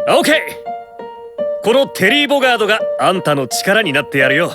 OK! このテリー・ボガードがあんたの力になってやるよ。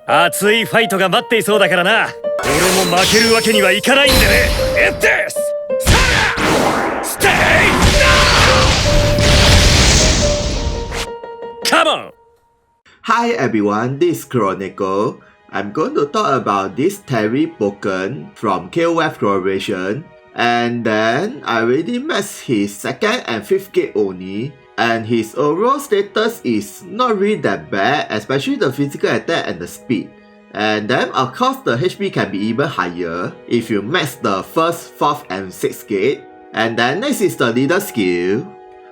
熱いファイトが待っていそうだからな。俺も負けるわけにはいかないんでね。It is! Stay now! Come on! Hi everyone, this is Chronicle. I'm going to talk about this Terry Bogard from KOF collaboration. And then I already maxed his 2nd and 5th gate only. And his overall status is not really that bad, especially the physical attack and the speed. And then of course the HP can be even higher if you max the 1st, 4th and 6th gate. And then next is the leader skill.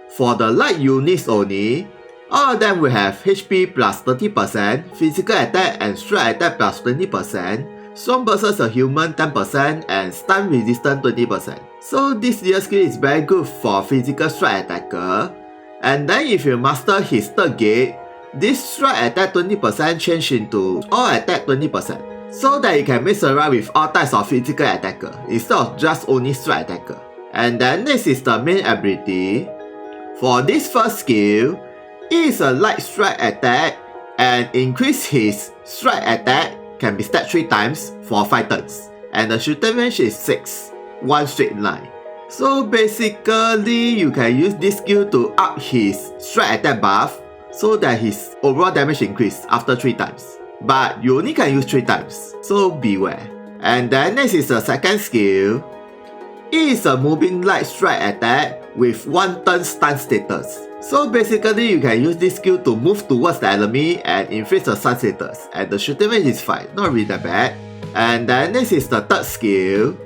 For the light units only, all of them will have HP plus 30%, physical attack and strike attack plus 20%, strong versus a human 10% and stun resistance 20%. So this leader skill is very good for physical strike attacker. And then if you master his 3rd gate, this strike attack 20% change into all attack 20%, so that you can mix around with all types of physical attacker instead of just only strike attacker. And then next is the main ability. For this first skill, it is a light strike attack and increase his strike attack can be stacked 3 times for 5 turns. And the shooting range is 6, one straight line. So basically, you can use this skill to up his strike attack buff so that his overall damage increase after 3 times. But you only can use 3 times, so beware. And then next is the second skill. It is a moving light strike attack with 1 turn stun status. So basically, you can use this skill to move towards the enemy and inflict the stun status. And the shooting range is fine, not really that bad. And then next is the third skill.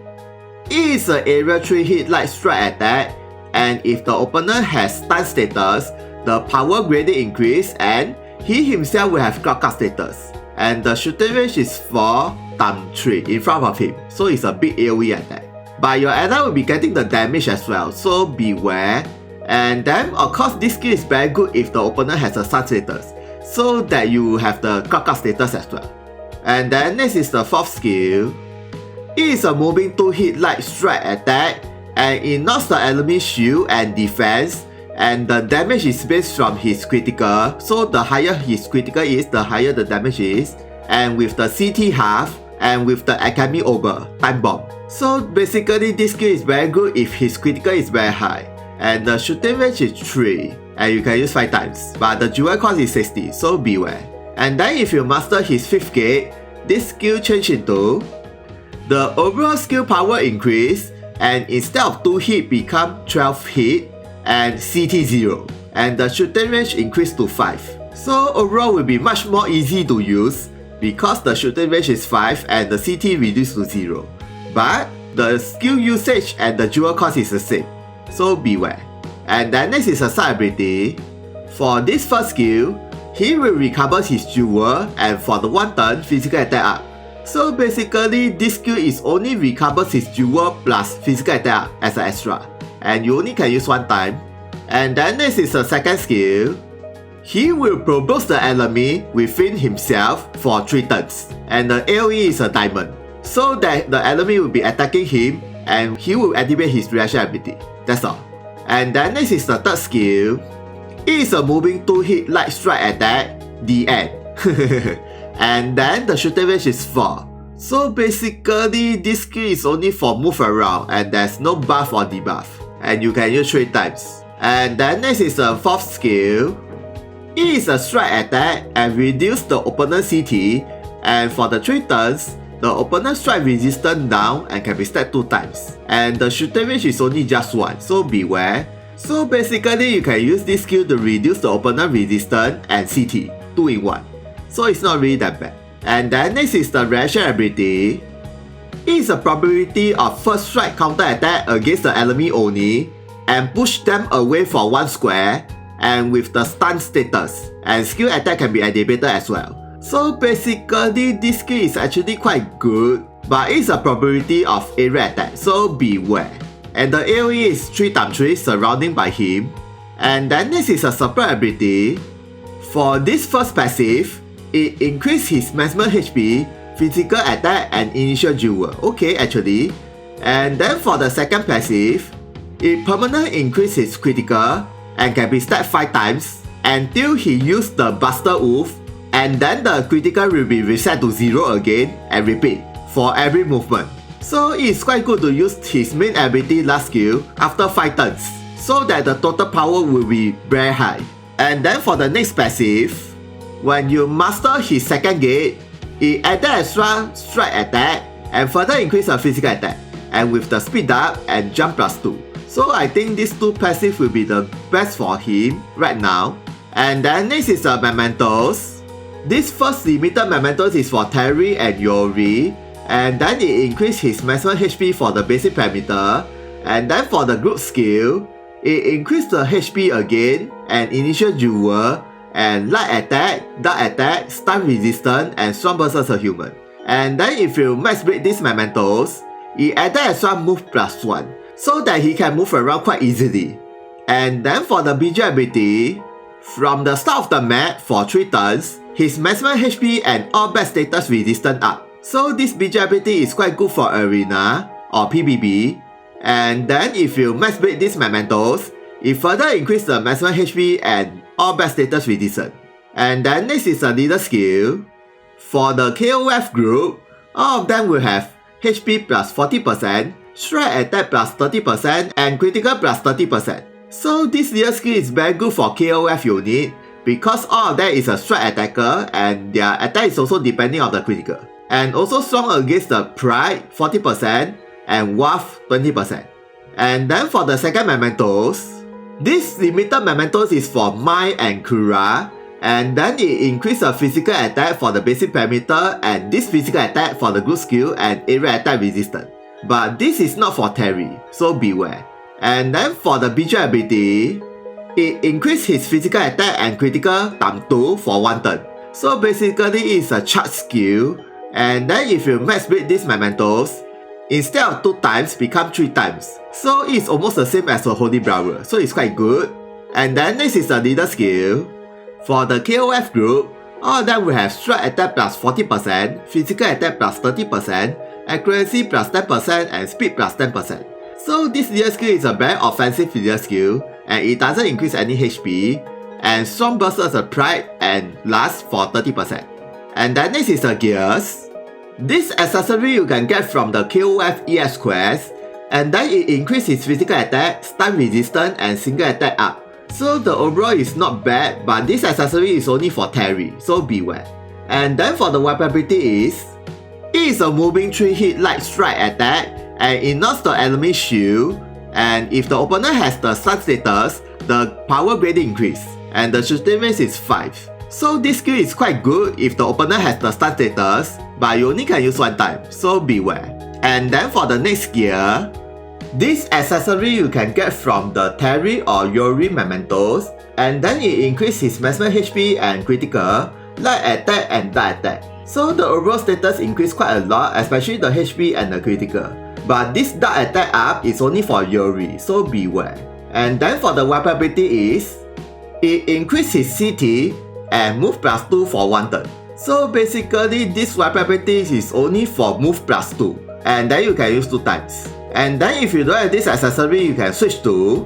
It is an area 3 hit light strike attack, and if the opponent has stun status, the power gradient increase and he himself will have clock out status. And the shooting range is 4 times 3 in front of him, so it's a big AoE attack. But your ally will be getting the damage as well, so beware. And then of course this skill is very good if the opponent has a stun status, so that you have the clock out status as well. And then next is the 4th skill. It is a moving 2 hit light strike attack, and it knocks the enemy shield and defense, and the damage is based from his critical, so the higher his critical is, the higher the damage is, and with the CT half, and with the Alchemy over, time bomb. So basically this skill is very good if his critical is very high, and the shooting range is 3, and you can use 5 times, but the dual cost is 60, so beware. And then if you master his 5th gate, this skill change into the overall skill power increase, and instead of 2 hit become 12 hit and CT 0, and the shooting range increase to 5. So overall will be much more easy to use because the shooting range is 5 and the CT reduced to 0. But the skill usage and the dual cost is the same, so beware. And then next is a side ability. For this first skill, he will recover his jewel and for the 1 turn physical attack up. So basically this skill is only recovers his jewel plus physical attack as an extra, and you only can use 1 time. And then next is the second skill. He will provoke the enemy within himself for 3 turns, and the AoE is a diamond, so that the enemy will be attacking him and he will activate his reaction ability. That's all. And then next is the third skill. It is a moving 2 hit light strike attack, the end. And then the shooting range is 4. So basically this skill is only for move around and there's no buff or debuff, and you can use 3 times. And then next is the 4th skill. It is a strike attack and reduce the opponent's CT, and for the 3 turns, the opponent's strike resistance down and can be stacked 2 times. And the shooting range is only just 1, so beware. So basically you can use this skill to reduce the opponent resistance and CT, 2 in 1. So it's not really that bad. And then next is the reaction ability. It is a probability of first strike counter attack against the enemy only, and push them away for 1 square, and with the stun status, and skill attack can be activated as well. So basically this skill is actually quite good, but it's a probability of area attack, so beware. And the AoE is 3 times 3 surrounding by him. And then next is a support ability. For this first passive, it increases his maximum HP, physical attack and initial jewel. Okay, actually. And then for the second passive, it permanently increases his critical, and can be stacked 5 times until he used the Buster Wolf, and then the critical will be reset to 0 again and repeat for every movement. So it's quite good to use his main ability last skill after 5 turns, so that the total power will be very high. And then for the next passive, when you master his second gate, it added extra strike attack and further increase the physical attack, and with the speed up and jump +2. So I think these 2 passive will be the best for him right now. And then next is the Mementos. This first limited Mementos is for Terry and Yori, and then it increased his maximum HP for the basic parameter, and then for the group skill, it increased the HP again, and initial jewel, and light attack, dark attack, stun resistance, and strong versus a human. And then if you max break these Mementos, it added extra move +1, so that he can move around quite easily. And then for the BG ability, from the start of the map for 3 turns, his maximum HP and all bad status resistance up. So this BG ability is quite good for arena or PvP. And then if you max break these Mementos, it further increases the maximum HP and all bad status resistance. And then next is the leader skill. For the KOF group, all of them will have HP +40%, strike attack +30%, and critical +30%. So this leader skill is very good for KOF unit because all of that is a strike attacker and their attack is also depending on the critical. And also strong against the Pride 40% and Wolf 20%. And then for the second Mementos, this limited Mementos is for Mai and Kura, and then it increases the physical attack for the basic parameter and this physical attack for the group skill and area attack resistance. But this is not for Terry, so beware. And then for the BG ability, it increases his physical attack and critical ×2 for 1 turn. So basically it's a charge skill, and then if you max break these Mementos, instead of 2 times become 3 times. So it's almost the same as a Holy Brawler, so it's quite good. And then next is the leader skill. For the KOF group, all of them will have strike attack +40%, physical attack +30%, accuracy +10%, and speed +10%. So this leader skill is a very offensive leader skill, and it doesn't increase any HP, and strong burst as a pride and last for 30%. And then next is the gears. This accessory you can get from the KOF ES quest, and then it increases physical attack, stun resistance, and single attack up. So the overall is not bad, but this accessory is only for Terry, so beware. And then for the weapon ability is, it is a moving 3-hit light strike attack, and it knocks the enemy shield, and if the opponent has the stun status, the power greatly increase, and the shooting range is 5. So this skill is quite good if the opponent has the stun status, but you only can use 1 time, so beware. And then for the next gear, this accessory you can get from the Terry or Yori Mementos, and then it increases his maximum HP and critical, light attack and dark attack. So the overall status increase quite a lot, especially the HP and the critical. But this dark attack up is only for Yori, so beware. And then for the weapon ability is, it increases his CT and move +2 for 1 turn. So basically this weapon ability is only for move +2, and then you can use 2 times. And then if you don't have this accessory, you can switch to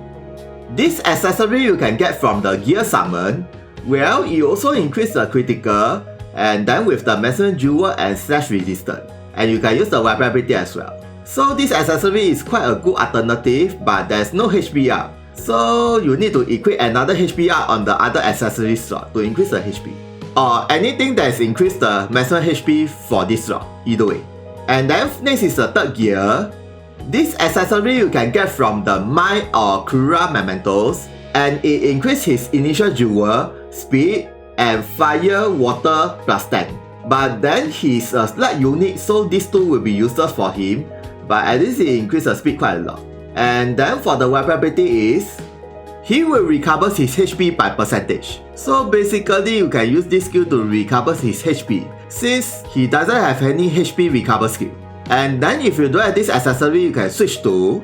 this accessory you can get from the gear summon. Well, it also increases the critical, and then with the maximum jewel and slash resistance, and you can use the weapon ability as well. So this accessory is quite a good alternative, but there's no HP up, so you need to equip another HP up on the other accessory slot to increase the HP, or anything that is increase the maximum HP for this slot, either way. And then next is the third gear. This accessory you can get from the Mai or Kura Mementos, and it increases his initial jewel, speed, and fire water +10. But then he's a slight unique, so these 2 will be useless for him, but at least it increases the speed quite a lot. And then for the weapon ability is, he will recover his HP by percentage. So basically you can use this skill to recover his HP, since he doesn't have any HP recover skill. And then if you don't have this accessory, you can switch to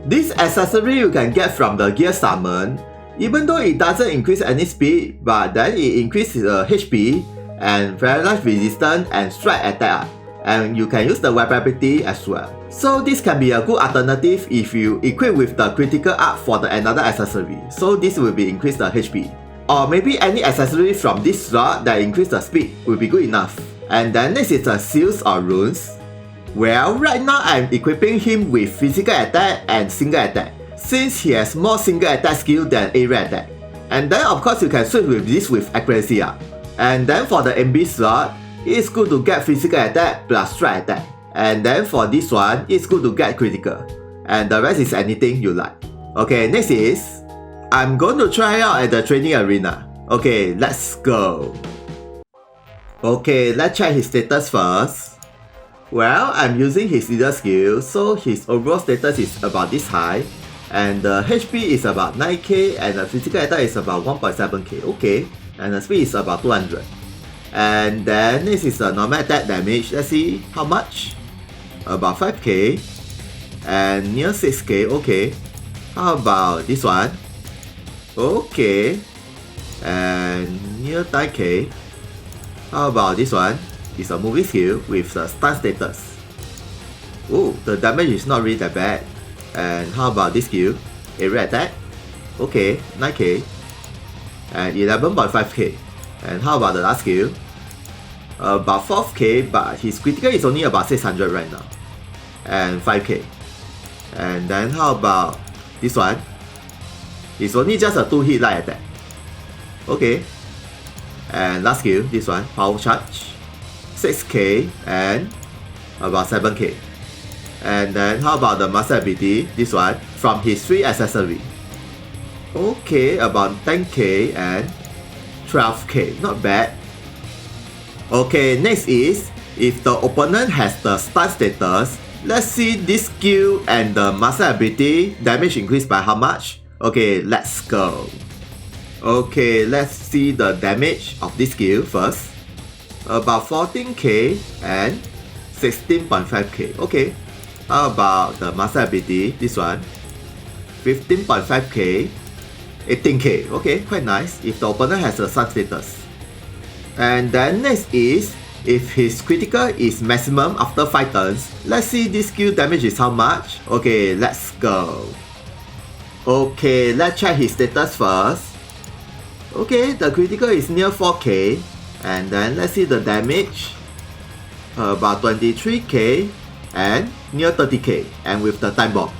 this accessory you can get from the gear summon. Even though it doesn't increase any speed, but then it increases HP and paralyze resistance and strike attack, and you can use the weapon ability as well. So this can be a good alternative if you equip with the critical up for the another accessory, so this will be increase the HP. Or maybe any accessory from this slot that increase the speed will be good enough. And then next is the seals or runes. Well, right now I'm equipping him with physical attack and single attack, since he has more single attack skill than area attack. And then of course you can switch with this with accuracy up. And then for the MB slot, it's good to get physical attack plus strike attack. And then for this one, it's good to get critical. And the rest is anything you like. Okay, next is, I'm going to try out at the training arena. Okay, let's go. Okay, let's check his status first. Well, I'm using his leader skill, so his overall status is about this high. And the HP is about 9k and the physical attack is about 1.7k. Okay, and the speed is about 200. And then this is the normal attack damage. Let's see how much. About 5k and near 6k. Okay, how about this one? Okay, and near 9k. How about this one? It's a movie skill with the stun status. Oh, the damage is not really that bad. And how about this skill? Area attack. Okay, 9k and 11.5k. And how about the last skill? About 4k, but his critical is only about 600 right now. And 5k. And then how about this one? It's only just a 2-hit light attack. Okay. And last skill, this one, power charge. 6k and about 7k. And then how about the master ability? This one, from his 3 accessory. Okay, about 10k and 12k. Not bad. Okay, next is, if the opponent has the stun status, let's see this skill and the master ability damage increased by how much. Okay, let's go. Okay, let's see the damage of this skill first. About 14k and 16.5k. Okay, how about the master ability? This one, 15.5k, 18k. Okay, quite nice if the opponent has a stun status. And then next is, if his critical is maximum after 5 turns, let's see this skill damage is how much. Okay, let's go. Okay, let's check his status first. Okay, the critical is near 4k. And then let's see the damage. About 23k and near 30k. And with the time bomb.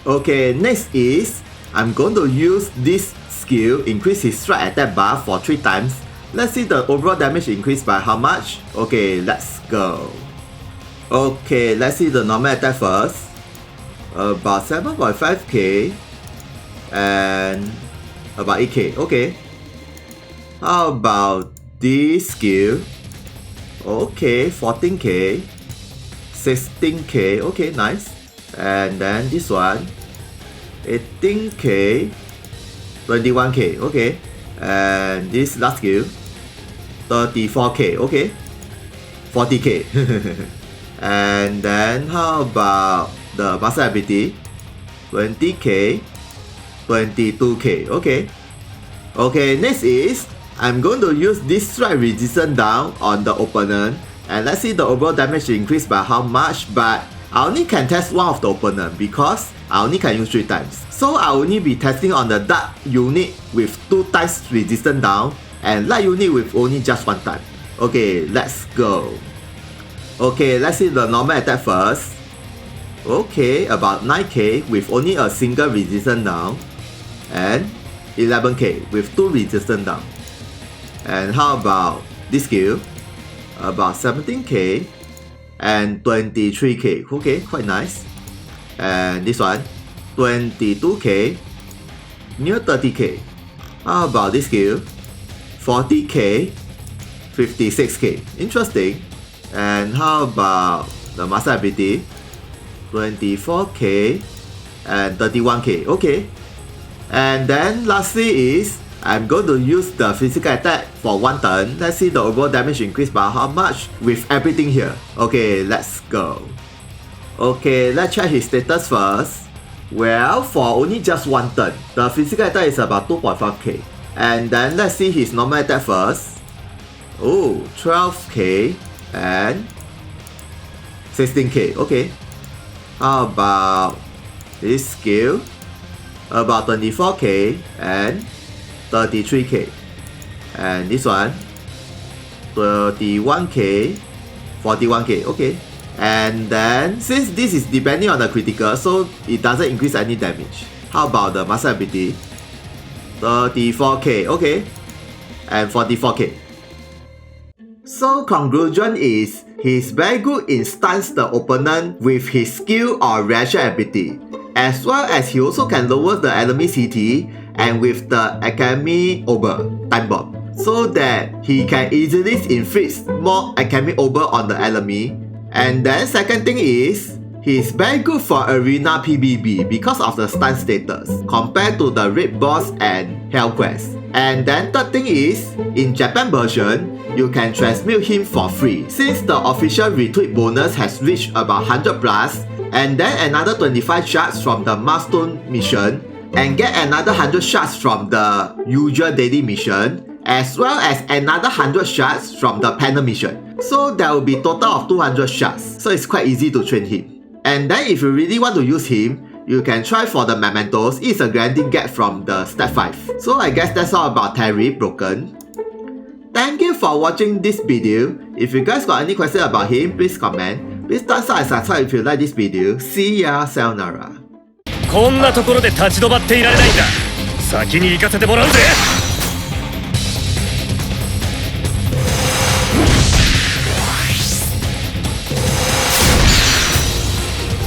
Okay, next is, I'm going to use this skill, increase his strike attack buff for 3 times. Let's see the overall damage increased by how much. Okay, let's go. Okay, let's see the normal attack first. About 7.5k and about 8k. Okay. How about this skill? Okay, 14k, 16k. Okay, nice. And then this one, 18k, 21k. Okay. And this last skill, 34k. Okay, 40k. And then how about the master ability? 20k, 22k. Okay. Okay, next is, I'm going to use this strike resistance down on the opponent. And let's see the overall damage increased by how much. But I only can test one of the opponent because I only can use 3 times. So I will only be testing on the dark unit with 2 times resistance down and light unit with only just 1 time. Okay, let's go. Okay, let's see the normal attack first. Okay, about 9k with only a single resistance down and 11k with 2 resistance down. And how about this skill? About 17k and 23k. Okay, quite nice. And this one, 22k, near 30k. How about this skill? 40k, 56k. Interesting. And how about the master ability? 24k and 31k. Okay. And then lastly is, I'm going to use the physical attack for 1 turn. Let's see the overall damage increased by how much with everything here. Okay, let's go. Okay, let's check his status first. Well, for only just 1 turn, the physical attack is about 2.5k. And then let's see his normal attack first. Oh, 12k and 16k. Okay. How about this skill? About 24k and 33k. And this one, 31k, 41k, okay. And then, since this is depending on the critical, so it doesn't increase any damage. How about the master ability? 34k, okay. And 44k. So conclusion is, he's very good in stance the opponent with his skill or reaction ability, as well as he also can lower the enemy CT and with the Academy Over time bomb, so that he can easily inflict more Academy Over on the enemy. And then second thing is, he's very good for arena PvP because of the stun status compared to the Raid Boss and Hell Quest. And then third thing is, in Japan version, you can transmute him for free since the official retweet bonus has reached about 100 plus, and then another 25 shards from the milestone mission, and get another 100 shards from the usual daily mission, as well as another 100 shards from the panel mission. So there will be total of 200 shards, so it's quite easy to train him. And then if you really want to use him, you can try for the Mementos. It's a guaranteed get from the step 5. So I guess that's all about Terry Bogard. Thank you for watching this video. If you guys got any questions about him, please comment. Please thumbs up and subscribe if you like this video. See ya, sayonara. こんなところで立ち止まっていられないんだ。先に行かせてもらうぜ。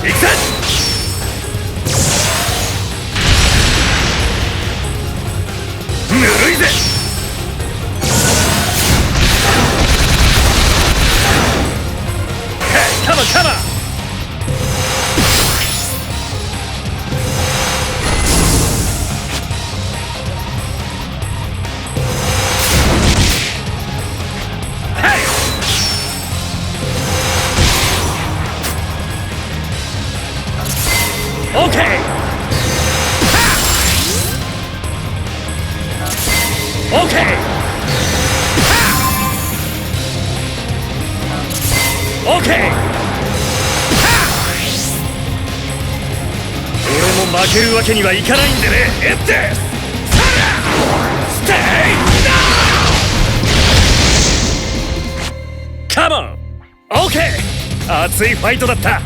行くぜ。ぬるいぜ。カモンカモン。Okay. Okay. Okay. 俺も負けるわけにはいかないんでね。エッテス。ステイ。Come on. Okay. 熱いファイトだった。